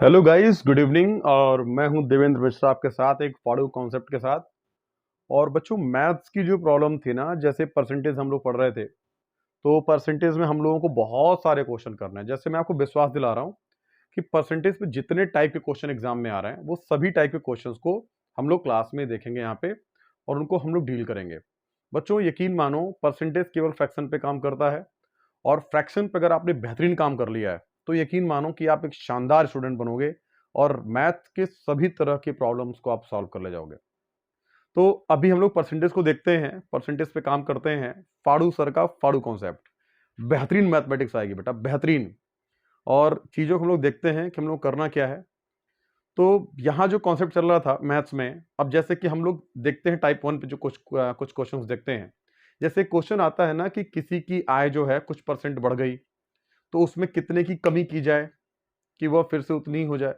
Hello guys, good evening. और मैं हूं देवेंद्र मिश्रा आपके साथ एक फाड़ू कॉन्सेप्ट के साथ। और बच्चों, मैथ्स की जो प्रॉब्लम थी ना, जैसे परसेंटेज हम लोग पढ़ रहे थे, तो परसेंटेज में हम लोगों को बहुत सारे क्वेश्चन करने हैं। जैसे मैं आपको विश्वास दिला रहा हूं कि परसेंटेज पे जितने टाइप के क्वेश्चन एग्जाम में आ रहे हैं, वो सभी टाइप के क्वेश्चंस को हम लोग क्लास में देखेंगे यहाँ पे, और उनको हम लोग डील करेंगे। बच्चों, यकीन मानो, परसेंटेज केवल फ्रैक्शन पे काम करता है, और फ्रैक्शन पे अगर आपने बेहतरीन काम कर लिया है तो यकीन मानो कि आप एक शानदार स्टूडेंट बनोगे, और मैथ के सभी तरह की प्रॉब्लम्स को आप सॉल्व कर ले जाओगे। तो अभी हम लोग परसेंटेज को देखते हैं, परसेंटेज पे काम करते हैं। फाड़ू सर का फाड़ू कॉन्सेप्ट, बेहतरीन मैथमेटिक्स आएगी बेटा, बेहतरीन। और चीजों को हम लोग देखते हैं कि हम लोग करना क्या है। तो यहाँ जो कॉन्सेप्ट चल रहा था मैथ्स में, अब जैसे कि हम लोग देखते हैं टाइप 1 पे जो कुछ क्वेश्चंस देखते हैं। जैसे क्वेश्चन आता है ना कि किसी की आय जो है कुछ परसेंट बढ़ गई, तो उसमें कितने की कमी की जाए कि वह फिर से उतनी ही हो जाए।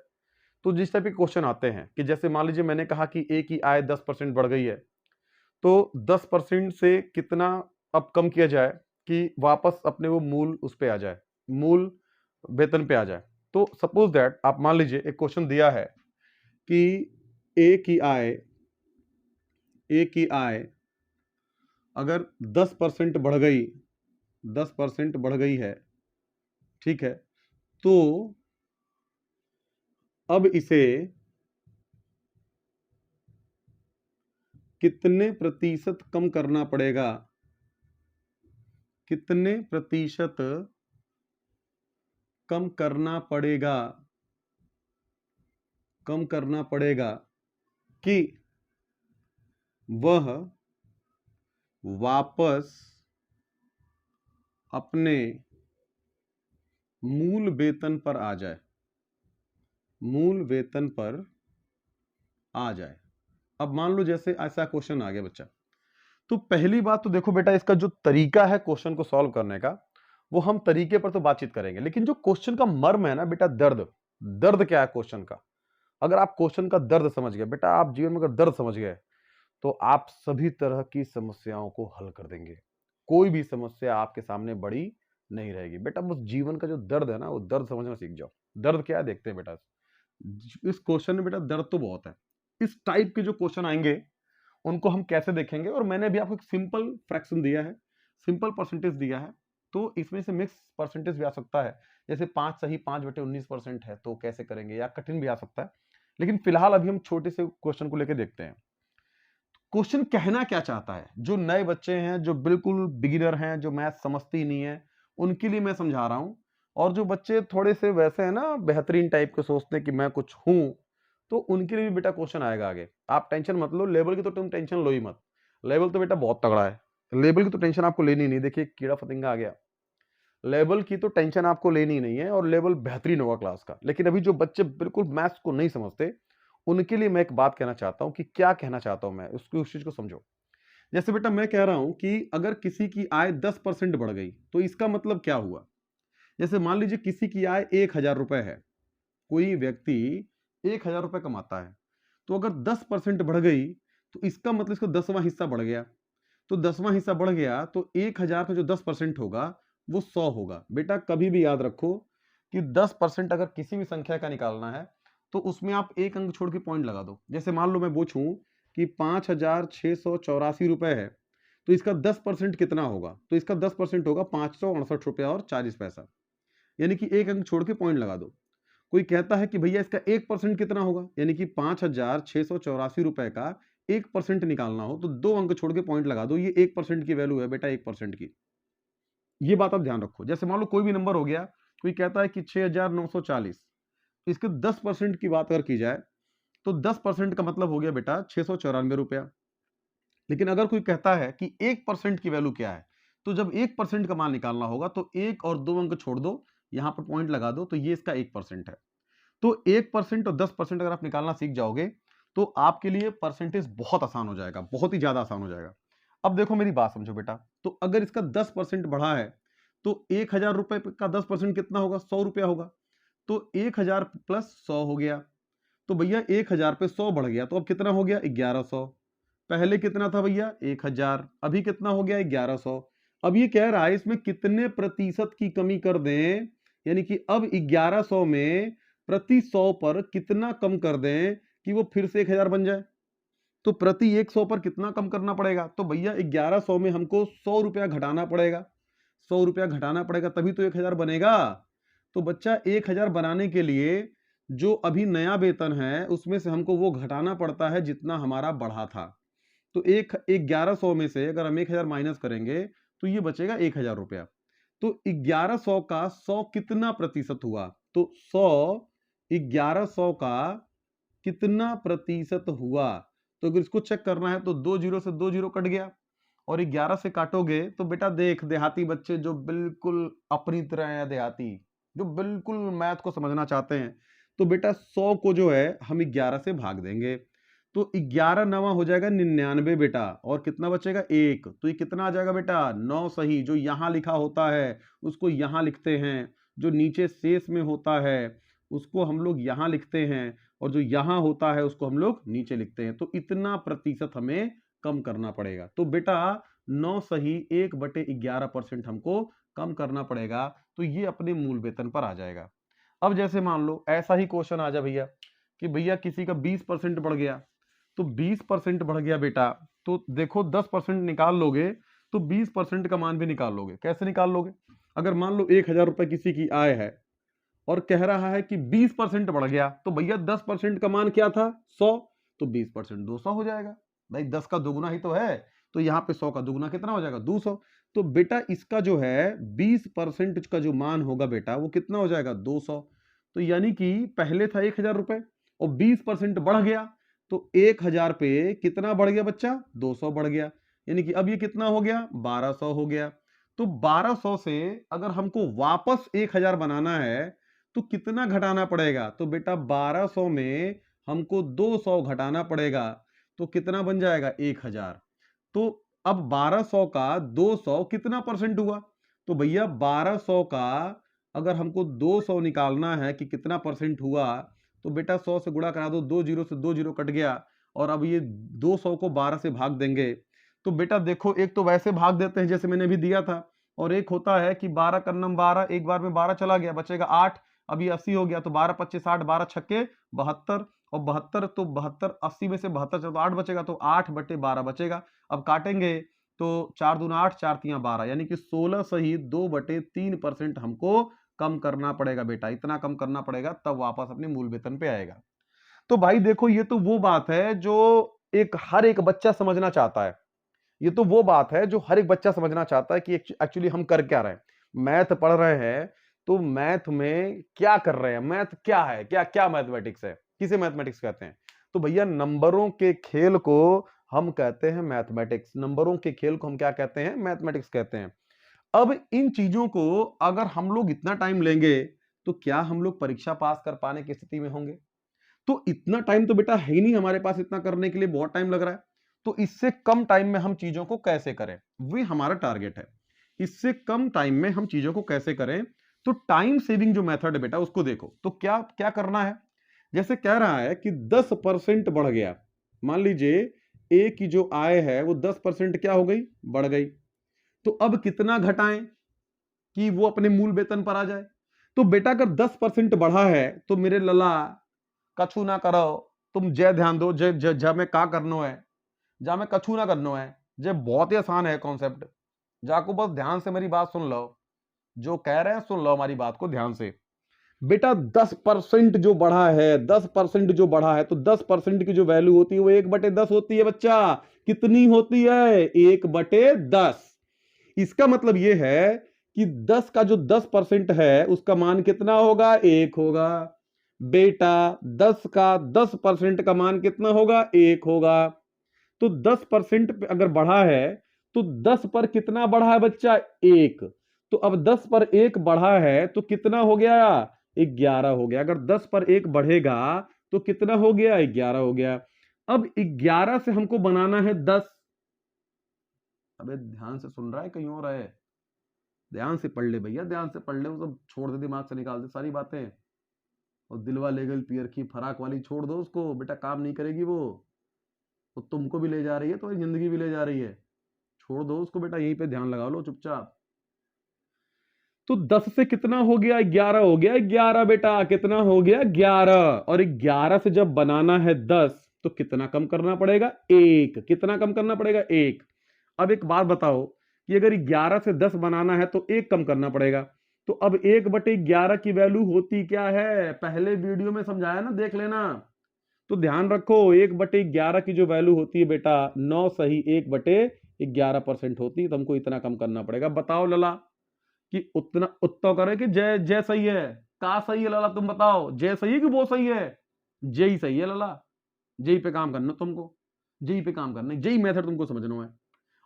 तो जिस टाइप के क्वेश्चन आते हैं कि जैसे मान लीजिए मैंने कहा कि ए की आय 10% बढ़ गई है, तो 10% से कितना अब कम किया जाए कि वापस अपने वो मूल उस पे आ जाए, मूल वेतन पे आ जाए। तो सपोज दैट आप मान लीजिए एक क्वेश्चन दिया है कि ए की आय ए की आय अगर 10% बढ़ गई, 10% बढ़ गई है, ठीक है, तो अब इसे कितने प्रतिशत कम करना पड़ेगा, कितने प्रतिशत कम करना पड़ेगा, कम करना पड़ेगा कि वह वापस अपने मूल वेतन पर आ जाए, मूल वेतन पर आ जाए। अब मान लो जैसे ऐसा क्वेश्चन आ गया बच्चा, तो पहली बात तो देखो बेटा, इसका जो तरीका है क्वेश्चन को सॉल्व करने का, वो हम तरीके पर तो बातचीत करेंगे, लेकिन जो क्वेश्चन का मर्म है ना बेटा, दर्द, दर्द क्या है क्वेश्चन का। अगर आप क्वेश्चन का दर्द समझ गए बेटा, आप जीवन में अगर दर्द समझ गए, तो आप सभी तरह की समस्याओं को हल कर देंगे। कोई भी समस्या आपके सामने बड़ी नहीं रहेगी बेटा। बस जीवन का जो दर्द है ना, वो दर्द समझना सीख जाओ। दर्द क्या है देखते हैं बेटा। इस क्वेश्चन में बेटा दर्द तो बहुत है। इस टाइप के जो क्वेश्चन आएंगे, उनको हम कैसे देखेंगे। और मैंने अभी आपको एक सिंपल फ्रैक्शन दिया है, सिंपल परसेंटेज दिया है, तो इसमें से मिक्स परसेंटेज भी आ सकता है। जैसे 5 सही 5/19% है, तो कैसे करेंगे, या कठिन भी आ सकता है। लेकिन फिलहाल अभी हम छोटे से क्वेश्चन को लेकर देखते हैं। क्वेश्चन कहना क्या चाहता है, जो नए बच्चे हैं, जो बिल्कुल बिगिनर हैं, जो मैथ समझते ही नहीं है, उनके लिए मैं समझा रहा हूं। और जो बच्चे थोड़े से वैसे हैं ना, बेहतरीन टाइप के, सोचते हैं कि मैं कुछ हूं, तो उनके लिए भी बेटा क्वेश्चन आएगा आगे। आप टेंशन मत लो, लेवल की तो तुम टेंशन लो ही मत। लेवल तो बेटा बहुत तगड़ा है, लेवल की तो टेंशन आपको लेनी नहीं। देखिए कीड़ा फतिंगा आ गया, लेवल की तो टेंशन आपको लेनी नहीं है, और लेवल बेहतरीन होगा क्लास का। लेकिन अभी जो बच्चे बिल्कुल मैथ्स को नहीं समझते, उनके लिए मैं एक बात कहना चाहता हूं कि क्या कहना चाहता हूं मैं, उसकी उस चीज को समझो। जैसे बेटा मैं कह रहा हूं कि अगर किसी की आय 10% बढ़ गई, तो इसका मतलब क्या हुआ। जैसे मान लीजिए किसी की आय 1,000 रुपए है, कोई व्यक्ति 1,000 रुपए कमाता है, तो अगर 10% बढ़ गई, तो इसका मतलब इसका 10वां हिस्सा बढ़ गया। तो 10वां हिस्सा बढ़ गया, तो 1,000 का जो 10% होगा, वो 100 होगा। बेटा कभी भी याद रखो कि 10% अगर किसी भी संख्या का निकालना है, तो उसमें आप एक अंक छोड़ के पॉइंट लगा दो। जैसे मान लो मैं पूछूं कि 5,684 रुपए है, तो इसका 10% कितना होगा, तो इसका 10% होगा 568 रुपया और 40 पैसा। यानी कि एक अंक छोड़ के पॉइंट लगा दो। कोई कहता है कि भैया इसका 1% कितना होगा, यानी कि 5,684 रुपए का 1% निकालना हो, तो 2 अंक छोड़ के पॉइंट लगा दो। ये 1% की वैल्यू है बेटा, 1% की। ये बात आप ध्यान रखो। जैसे मान लो कोई भी नंबर हो गया, कोई कहता है कि 6,940, इसके 10% की बात अगर की जाए, तो 10% का मतलब हो गया बेटा 694 रुपया। लेकिन अगर कोई कहता है कि 1% की वैल्यू क्या है, तो जब 1% का मान निकालना होगा, तो 1 और 2 अंक छोड़ दो, यहां पर पॉइंट लगा दो, तो ये इसका 1% है। तो 1% और 10% अगर आप निकालना सीख जाओगे, तो आपके लिए परसेंटेज बहुत आसान हो जाएगा, बहुत ही ज्यादा आसान हो जाएगा। अब देखो मेरी बात समझो बेटा, तो अगर इसका 10% बढ़ा है, तो 1,000 रुपए का 10% कितना होगा, 100 रुपया होगा। तो 1,000 प्लस 100 हो गया। तो भैया 1,000 पे 100 बढ़ गया, तो अब कितना हो गया, 1,100। पहले कितना था भैया, 1,000, अभी कितना हो गया, 1,100। अब ये कह रहा है इसमें कितने प्रतिशत की कमी कर दें, यानी कि अब 1,100 में प्रति 100 पर कितना कम कर दें कि वो फिर से 1000 बन जाए। तो प्रति 100 पर कितना कम करना पड़ेगा? तो भैया 1100 में हमको 100 रुपया घटाना पड़ेगा, 100 रुपया घटाना पड़ेगा, तभी तो 1000 बनेगा। तो बच्चा 1000 बनाने के लिए जो अभी नया वेतन है उसमें से हमको वो घटाना पड़ता है जितना हमारा बढ़ा था। तो 1100 में से अगर हम 1000 माइनस करेंगे तो ये बचेगा 1000 रुपया। तो 1100 का 100 कितना प्रतिशत हुआ? तो 100 1100 का कितना प्रतिशत हुआ? तो अगर इसको चेक करना है तो 2 जीरो से 2 जीरो कट गया और 11 से काटोगे तो बेटा देख, देहाती बच्चे जो बिल्कुल अपनी तरह है, देहाती जो बिल्कुल मैथ को समझना चाहते हैं, तो बेटा 100 को जो है हम 11 से भाग देंगे। तो 11 नवा हो जाएगा 99 बेटा, और कितना बचेगा 1। तो ये कितना आ जाएगा बेटा 9 सही। जो यहां लिखा होता है उसको यहां लिखते हैं, जो नीचे शेष में होता है उसको हम लोग यहां लिखते हैं, और जो यहां होता है उसको हम लोग नीचे लिखते हैं। तो इतना प्रतिशत हमें कम करना पड़ेगा। तो बेटा 9 सही 1/11% हमको कम करना पड़ेगा। तो ये अपने मूल वेतन पर आ जाएगा। अब जैसे मान लो ऐसा ही क्वेश्चन आ जाए भैया कि भैया किसी का 20% बढ़ गया, तो 20% बढ़ गया बेटा, तो देखो 10% निकाल लोगे तो 20% का मान भी निकाल लोगे। कैसे निकाल लोगे? अगर मान लो 1000 रुपए किसी की आय है और कह रहा है कि 20% बढ़ गया, तो भैया 10% का मान क्या था 100, तो 20% 200 हो जाएगा। भाई 10 का दुगुना ही तो है, तो यहाँ पे 100 का दुगुना कितना हो जाएगा 200। तो बेटा इसका जो है 20% का जो मान होगा बेटा वो कितना हो जाएगा 200। तो यानी कि पहले था 1000 रुपए और 20% बढ़ गया, तो 1000 पे कितना बढ़ गया बच्चा 200 बढ़ गया। यानी कि अब ये कितना हो गया 1200 हो गया। तो 1200 से अगर हमको वापस 1000 बनाना है तो कितना घटाना पड़ेगा? तो बेटा 1200 में हमको 200 घटाना पड़ेगा, तो कितना बन जाएगा 1000। तो अब 1200 का 200 कितना परसेंट हुआ? तो भैया 1200 का अगर हमको 200 निकालना है कि कितना परसेंट हुआ, तो बेटा 100 से गुणा करा दो, 2 जीरो से 2 जीरो कट गया, और अब ये 200 को 12 से भाग देंगे। तो बेटा देखो, एक तो वैसे भाग देते हैं जैसे मैंने अभी दिया था, और एक होता है कि 12 का नम 12, एक बार में 12 चला गया, बचेगा 8। अब ये 80 हो गया, तो 12 25 60, 12 छक्के 72, और 72 तो 72 80 में से 72 चलो 8 बचेगा, तो 8/12 बचेगा। अब काटेंगे तो 4 दूना 8, 4 तियां 12, यानी कि 16 सही 2/3% हमको कम करना पड़ेगा बेटा। इतना कम करना पड़ेगा तब वापस अपने मूल वेतन पे आएगा। तो भाई देखो, ये तो वो बात है जो हर एक बच्चा समझना चाहता है। ये तो वो बात है जो हर एक बच्चा समझना चाहता है कि एक्चुअली हम कर क्या रहे हैं। मैथ पढ़ रहे हैं तो मैथ में क्या कर रहे हैं, मैथ क्या है, क्या क्या मैथमेटिक्स है, किसे मैथमेटिक्स कहते हैं? तो भैया नंबरों के खेल को हम कहते हैं मैथमेटिक्स। नंबरों के खेल को हम क्या कहते हैं? मैथमेटिक्स कहते हैं। अब इन चीजों को अगर हम लोग इतना टाइम लेंगे तो क्या हम लोग परीक्षा पास कर पाने की स्थिति में होंगे? तो इतना टाइम तो बेटा है ही नहीं हमारे पास, इतना करने के लिए बहुत टाइम लग रहा है। तो इससे कम टाइम में हम चीजों को कैसे करें, वही हमारा टारगेट है। इससे कम टाइम में हम चीजों को कैसे करें? तो टाइम सेविंग जो मेथड है बेटा उसको देखो। तो क्या क्या करना है? जैसे कह रहा है कि 10% बढ़ गया, मान लीजिए ए की जो आय है वो 10% क्या हो गई, बढ़ गई। तो अब कितना घटाएं कि वो अपने मूल वेतन पर आ जाए? तो बेटा अगर 10% बढ़ा है तो मेरे लला कछु ना करो, तुम जय ध्यान दो, जय जय जय में का करनो है, जा में कछु ना करनो है। जय बहुत ही आसान है कॉन्सेप्ट, जाको बस ध्यान से मेरी बात सुन लो, जो कह रहे हैं सुन लो हमारी बात को ध्यान से। बेटा 10% जो बढ़ा है, 10% जो बढ़ा है, तो 10% की जो वैल्यू होती है वो 1/10 होती है बच्चा। कितनी होती है? 1/10। इसका मतलब यह है कि 10 का जो 10% है उसका मान कितना होगा? 1 होगा। बेटा 10 का 10% का मान कितना होगा? 1 होगा। तो 10% अगर बढ़ा है तो 10 पर कितना बढ़ा है बच्चा? 1। तो अब 10 पर 1 बढ़ा है तो कितना हो गया? 11 हो गया। अगर 10 पर 1 बढ़ेगा तो कितना हो गया? 11 हो गया। अब 11 से हमको बनाना है 10। अबे ध्यान से सुन रहा है कहीं और है? ध्यान से पढ़ ले भैया, ध्यान से पढ़ ले, वो सब छोड़ दे, दिमाग से निकाल दे सारी बातें। और दिलवा ले गई पियर की फराक वाली छोड़ दो उसको बेटा, काम नहीं करेगी वो तुमको भी ले जा रही है तो जिंदगी भी ले जा रही है। छोड़ दो उसको बेटा, यहीं पे ध्यान लगा लो चुपचाप। तो 10 से कितना हो गया, 11 हो गया, 11 बेटा कितना हो गया, 11। और 11 से जब बनाना है 10 तो कितना कम करना पड़ेगा, 1। कितना कम करना पड़ेगा, 1। अब एक बात बताओ कि अगर 11 से 10 बनाना है तो 1 कम करना पड़ेगा। तो अब 1/11 की वैल्यू होती क्या है, पहले वीडियो में समझाया ना, देख लेना। तो ध्यान रखो 1/11 की जो वैल्यू होती है बेटा 9 सही 1/11% होती है। तो हमको इतना कम करना पड़ेगा। बताओ लला कि उतना उत्तर करे कि जय जय सही है, का सही है लला, तुम बताओ, जय सही है कि वो सही है, जय ही सही है लला। जय पे काम करना तुमको, जय पे काम करना, जय मेथड तुमको समझना है।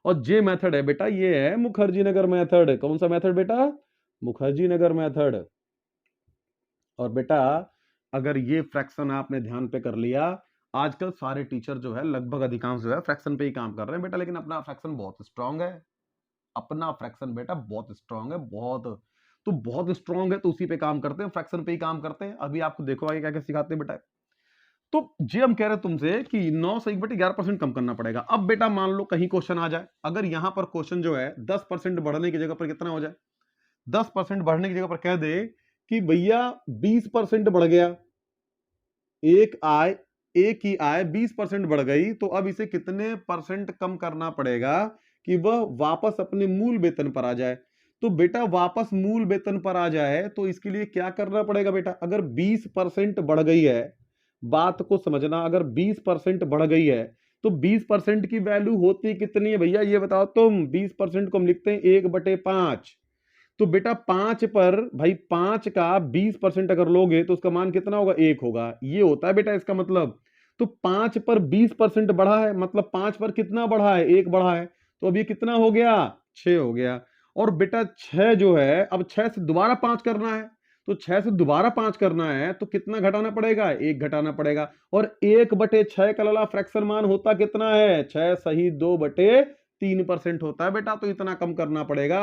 और जे मेथड है बेटा, ये है मुखर्जी नगर मेथड। कौन सा मेथड बेटा, मुखर्जी नगर मेथड। और बेटा अगर ये फ्रैक्शन आपने ध्यान पे कर लिया, आजकल सारे टीचर जो है लगभग अधिकांश जो है फ्रैक्शन पे ही काम कर रहे हैं बेटा, लेकिन अपना फ्रैक्शन बहुत स्ट्रांग है। अपना फ्रैक्शन बेटा बहुत स्ट्रांग है, बहुत। तो बहुत स्ट्रांग है तो उसी पे काम करते हैं, फ्रैक्शन पे ही काम करते हैं। अभी आपको देखो आगे क्या क्या सिखाते हैं बेटा। तो जे हम कह रहे हैं तुमसे कि 9 से 1/11% कम करना पड़ेगा। अब बेटा मान लो कहीं क्वेश्चन आ जाए, अगर यहां पर क्वेश्चन जो है 10% बढ़ने की जगह पर कितना हो जाए, 10% बढ़ने की जगह पर कह दे कि भैया 20% बढ़ गया, एक आय, एक की आय 20% बढ़ गई, तो अब इसे कितने परसेंट कम करना पड़ेगा कि वह वापस अपने मूल वेतन पर आ जाए। तो बेटा वापस मूल वेतन पर आ जाए तो इसके लिए क्या करना पड़ेगा बेटा, अगर 20% बढ़ गई है, बात को समझना, अगर 20% बढ़ गई है तो 20% की वैल्यू होती कितनी है भैया, ये बताओ तुम। 20% को हम लिखते हैं 1/5। तो बेटा 5 पर भाई 5 का 20% अगर लोगे तो उसका मान कितना होगा, 1 होगा। ये होता है बेटा इसका मतलब। तो 5 पर 20% बढ़ा है, मतलब 5 पर कितना बढ़ा है, 1 बढ़ा है। तो अब ये कितना हो गया, 6 हो गया। और बेटा 6 जो है, अब 6 से दोबारा 5 करना है, तो 6 से दोबारा 5 करना है तो कितना घटाना पड़ेगा, 1 घटाना पड़ेगा। और 1/6 का लला फ्रैक्शन मान होता कितना है, 6 सही 2/3% होता है बेटा। तो इतना कम करना पड़ेगा।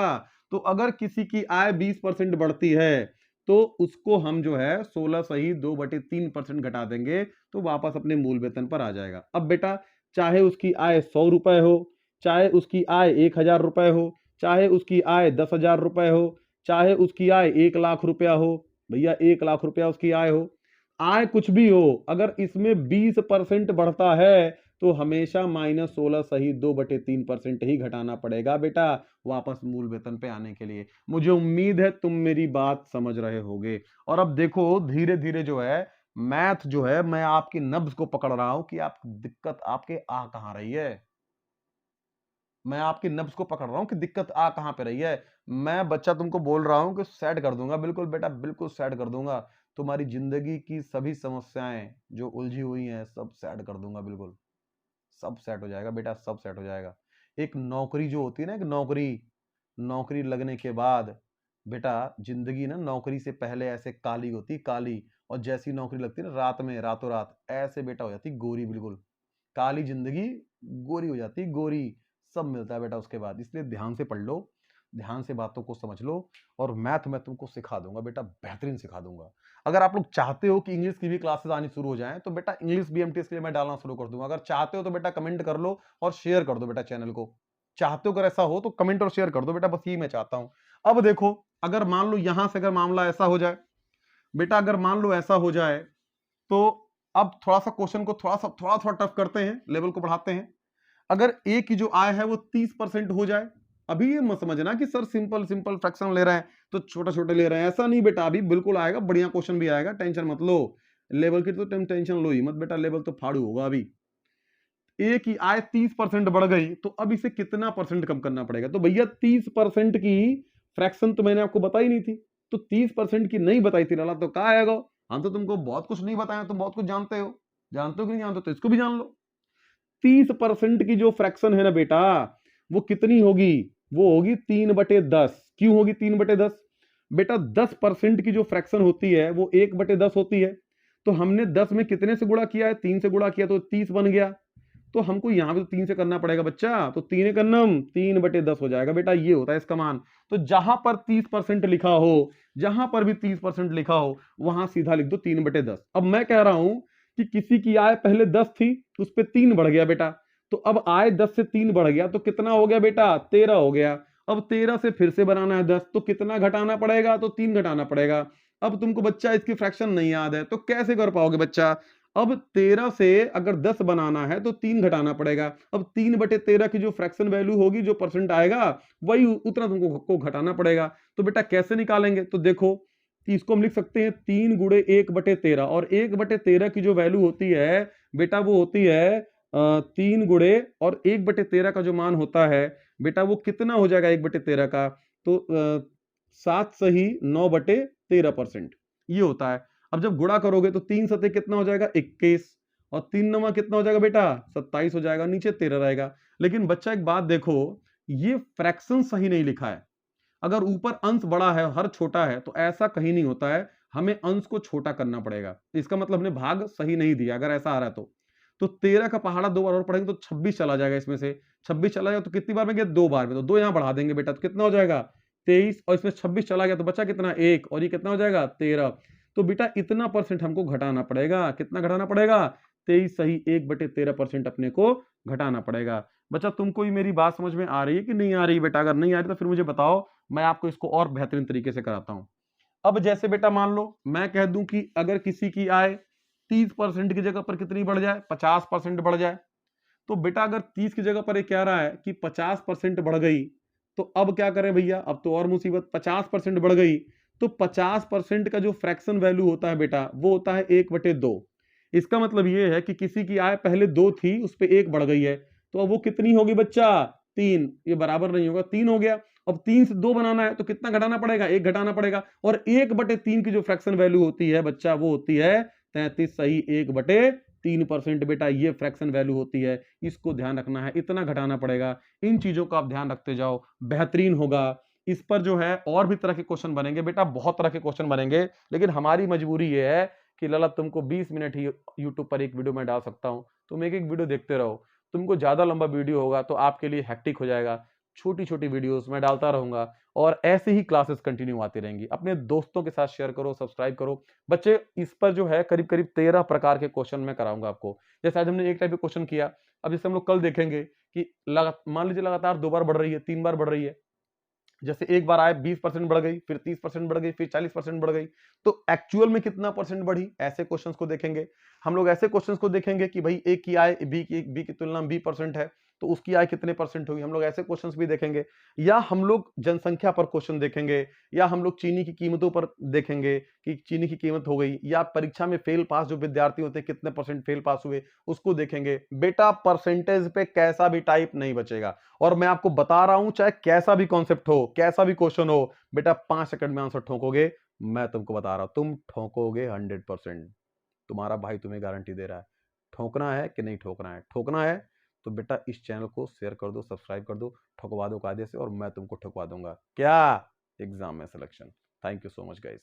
तो अगर किसी की आय 20% बढ़ती है तो उसको हम जो है 16 सही 2/3% घटा देंगे तो वापस अपने मूल वेतन पर आ जाएगा। अब बेटा चाहे उसकी आय 100 रुपए हो, चाहे उसकी आय 1000 रुपए हो, चाहे उसकी आय 10,000 रुपए हो, चाहे उसकी आय 1 लाख रुपया हो, भैया 1 लाख रुपया उसकी आय हो, आय कुछ भी हो, अगर इसमें 20% बढ़ता है तो हमेशा -16 सही 2/3% ही घटाना पड़ेगा बेटा वापस मूल वेतन पे आने के लिए। मुझे उम्मीद है तुम मेरी बात समझ रहे होगे। और अब देखो धीरे धीरे जो है मैथ जो है, मैं आपकी नब्ज को पकड़ रहा हूं कि आप दिक्कत आपके आ कहां रही है। मैं आपकी नब्ज को पकड़ रहा हूं कि दिक्कत आ कहां पे रही है। मैं बच्चा तुमको बोल रहा हूं कि सेट कर दूंगा, बिल्कुल बेटा बिल्कुल सेट कर दूंगा। तुम्हारी जिंदगी की सभी समस्याएं जो उलझी हुई हैं सब सेट कर दूंगा, बिल्कुल सब सेट हो जाएगा बेटा, सब सेट हो जाएगा। एक नौकरी जो होती है ना, एक नौकरी, नौकरी लगने के बाद बेटा जिंदगी ना नौकरी से पहले ऐसे काली होती, काली। और जैसी नौकरी लगती है ना रात में, रातों रात ऐसे बेटा हो जाती गोरी, बिल्कुल काली जिंदगी गोरी हो जाती, गोरी। सब मिलता है बेटा उसके बाद। इसलिए ध्यान से पढ़ लो, ध्यान से बातों को समझ लो। और मैथ मैं तुमको सिखा दूंगा बेटा, बेहतरीन सिखा दूंगा। अगर आप लोग चाहते हो कि इंग्लिश की भी क्लासेस आनी शुरू हो जाएं तो बेटा इंग्लिश बीएमटीएस के लिए मैं डालना शुरू कर दूंगा। अगर चाहते हो तो बेटा कमेंट कर लो और शेयर कर दो बेटा चैनल को। चाहते हो अगर ऐसा हो तो कमेंट और शेयर कर दो बेटा, बस यही मैं चाहता हूं। अब देखो अगर मान लो यहां से अगर मामला ऐसा हो जाए बेटा, अगर मान लो ऐसा हो जाए तो अब थोड़ा सा क्वेश्चन को थोड़ा थोड़ा टफ करते हैं, लेवल को बढ़ाते हैं। अगर ए की जो आय है वो 30% हो जाए, अभी ये मत समझना कि सर सिंपल सिंपल फ्रैक्शन ले रहे हैं तो छोटा छोटे ले रहे हैं, ऐसा नहीं बेटा। अभी बिल्कुल आएगा, बढ़िया क्वेश्चन भी आएगा, टेंशन मत लो। लेवल की तो तुम टेंशन लो ही मत बेटा, लेवल तो फाड़ू होगा। अभी ए की आय 30% बढ़ गई तो अब इसे कितना परसेंट कम करना पड़ेगा। तो भैया 30% की फ्रैक्शन तो मैंने आपको बताई नहीं थी, तो 30% की नहीं बताई थी लाला, तो कहा आएगा। हम तो तुमको बहुत कुछ नहीं बताया, तुम बहुत कुछ जानते हो, जानते हो कि नहीं जानते हो, तो इसको भी जान लो। 30% की जो फ्रैक्शन है ना बेटा वो कितनी होगी, वो होगी 3/10। क्यों होगी 3/10 बेटा, 10% की जो फ्रैक्शन होती है वो 1/10 होती है। तो हमने 10 में कितने से गुणा किया है, 3 से गुणा किया तो 30 बन गया। तो हमको यहां पे 3 से करना पड़ेगा बच्चा, तो 3 का नम 3/10 हो जाएगा बेटा, ये होता है इसका मान। तो जहां पर 30% लिखा हो, जहां पर भी 30% लिखा हो वहां सीधा लिख दो 3/10। अब मैं कह रहा हूं कि किसी की आय पहले 10 थी, उस पर 3 बढ़ गया बेटा, तो अब आय 10 से 3 बढ़ गया तो कितना हो गया बेटा, 13 हो गया। अब 13 से फिर से बनाना है 10, तो कितना घटाना पड़ेगा? तो 3 घटाना पड़ेगा। अब तुमको बच्चा इसकी फ्रैक्शन नहीं याद है तो कैसे कर पाओगे बच्चा? अब 13 से अगर 10 बनाना है तो 3 घटाना पड़ेगा। अब 3/13 की जो फ्रैक्शन वैल्यू होगी, जो परसेंट आएगा, वही उतना तुमको को घटाना पड़ेगा। तो बेटा कैसे निकालेंगे? तो देखो कि इसको हम लिख सकते हैं 3 गुणे 1/13, और 1/13 की जो वैल्यू होती है बेटा वो होती है 3 गुणे, और 1/13 का जो मान होता है बेटा वो कितना हो जाएगा 1/13 का? तो 7 सही 9/13% ये होता है। अब जब गुणा करोगे तो 3 सते कितना हो जाएगा? 21, और 3 नवा कितना हो जाएगा बेटा? 27 हो जाएगा, नीचे 13 रहेगा। लेकिन बच्चा एक बात देखो, ये फ्रैक्शन सही नहीं लिखा है। अगर ऊपर अंश बड़ा है, हर छोटा है, तो ऐसा कहीं नहीं होता है, हमें अंश को छोटा करना पड़ेगा। इसका मतलब हमने भाग सही नहीं दिया अगर ऐसा आ रहा है तो 13 का पहाड़ा 2 बार और पढ़ेंगे तो 26 चला जाएगा। इसमें से 26 चला जाएगा तो कितनी बार में गया? 2 बार में। तो 2 यहां बढ़ा देंगे बेटा तो कितना हो जाएगा? 23, और इसमें 26 चला गया तो बचा कितना? 1, और ये कितना हो जाएगा? 13। तो बेटा इतना परसेंट हमको घटाना पड़ेगा। कितना घटाना पड़ेगा? 23 सही 1/13% अपने को घटाना पड़ेगा। बच्चा तुमको ये मेरी बात समझ में आ रही है कि नहीं आ रही? बेटा अगर नहीं आ रही तो फिर मुझे बताओ, मैं आपको इसको और बेहतरीन तरीके से कराता हूं। अब जैसे बेटा मान लो मैं कह दूं कि अगर किसी की आय 30% की जगह पर कितनी बढ़ जाए? 50% बढ़ जाए। तो बेटा अगर 30 की जगह पर ये कह रहा है कि 50% बढ़ गई, तो अब क्या करें भैया? अब तो और मुसीबत, 50% बढ़ गई तो 50% का जो फ्रैक्शन वैल्यू होता है बेटा वो होता है 1/2। इसका मतलब ये है कि किसी की आय पहले 2 थी, उस पर 1 बढ़ गई है, तो अब वो कितनी होगी बच्चा? 3। ये बराबर नहीं होगा, 3 हो गया। अब 3 से 2 बनाना है तो कितना घटाना पड़ेगा? 1 घटाना पड़ेगा, और 1/3 की जो फ्रैक्शन वैल्यू होती है बच्चा वो होती है 33 सही 1/3% बेटा ये फ्रैक्शन वैल्यू होती है। इसको ध्यान रखना है, इतना घटाना पड़ेगा। इन चीजों का आप ध्यान रखते जाओ, बेहतरीन होगा। इस पर जो है और भी तरह के क्वेश्चन बनेंगे बेटा, बहुत तरह के क्वेश्चन बनेंगे, लेकिन हमारी मजबूरी ये है कि लला तुमको 20 मिनट ही यूट्यूब पर एक वीडियो में डाल सकता हूं, तुम एक एक वीडियो देखते रहो। तुमको ज्यादा लंबा वीडियो होगा तो आपके लिए हेक्टिक हो जाएगा। छोटी छोटी वीडियोस मैं डालता रहूंगा, और ऐसे ही क्लासेस कंटिन्यू आती रहेंगी। अपने दोस्तों के साथ शेयर करो, सब्सक्राइब करो। बच्चे इस पर जो है करीब करीब 13 प्रकार के क्वेश्चन मैं कराऊंगा आपको। जैसे आज हमने एक टाइप का क्वेश्चन किया, अब जैसे हम लोग कल देखेंगे कि मान लीजिए लगातार 2 बार बढ़ रही है, 3 बार बढ़ रही है। जैसे एक बार आए 20% बढ़ गई, फिर 30% बढ़ गई, फिर 40% बढ़ गई, तो एक्चुअल में कितना परसेंट बढ़ी? ऐसे क्वेश्चंस को देखेंगे हम लोग। ऐसे क्वेश्चंस को देखेंगे कि भाई एक की आय बी की तुलना में 20% है, तो उसकी आय कितने परसेंट होगी, हम लोग ऐसे क्वेश्चंस भी देखेंगे। या हम लोग जनसंख्या पर क्वेश्चन देखेंगे, या हम लोग चीनी की कीमतों पर देखेंगे कि चीनी की कीमत हो गई, या परीक्षा में फेल पास जो विद्यार्थी होते हैं कितने परसेंट फेल पास हुए उसको देखेंगे। बेटा परसेंटेज पे कैसा भी टाइप नहीं बचेगा, और मैं आपको बता रहा हूं चाहे कैसा भी कॉन्सेप्ट हो, कैसा भी क्वेश्चन हो, बेटा 5 सेकंड में आंसर ठोकोगे। मैं तुमको बता रहा हूं तुम ठोकोगे 100%। तुम्हारा भाई तुम्हें गारंटी दे रहा है। ठोकना है कि नहीं ठोकना है? ठोकना है तो बेटा इस चैनल को शेयर कर दो, सब्सक्राइब कर दो, ठोकवा दो कायदे से, और मैं तुमको ठोकवा दूंगा क्या एग्जाम में selection. Thank you so much guys.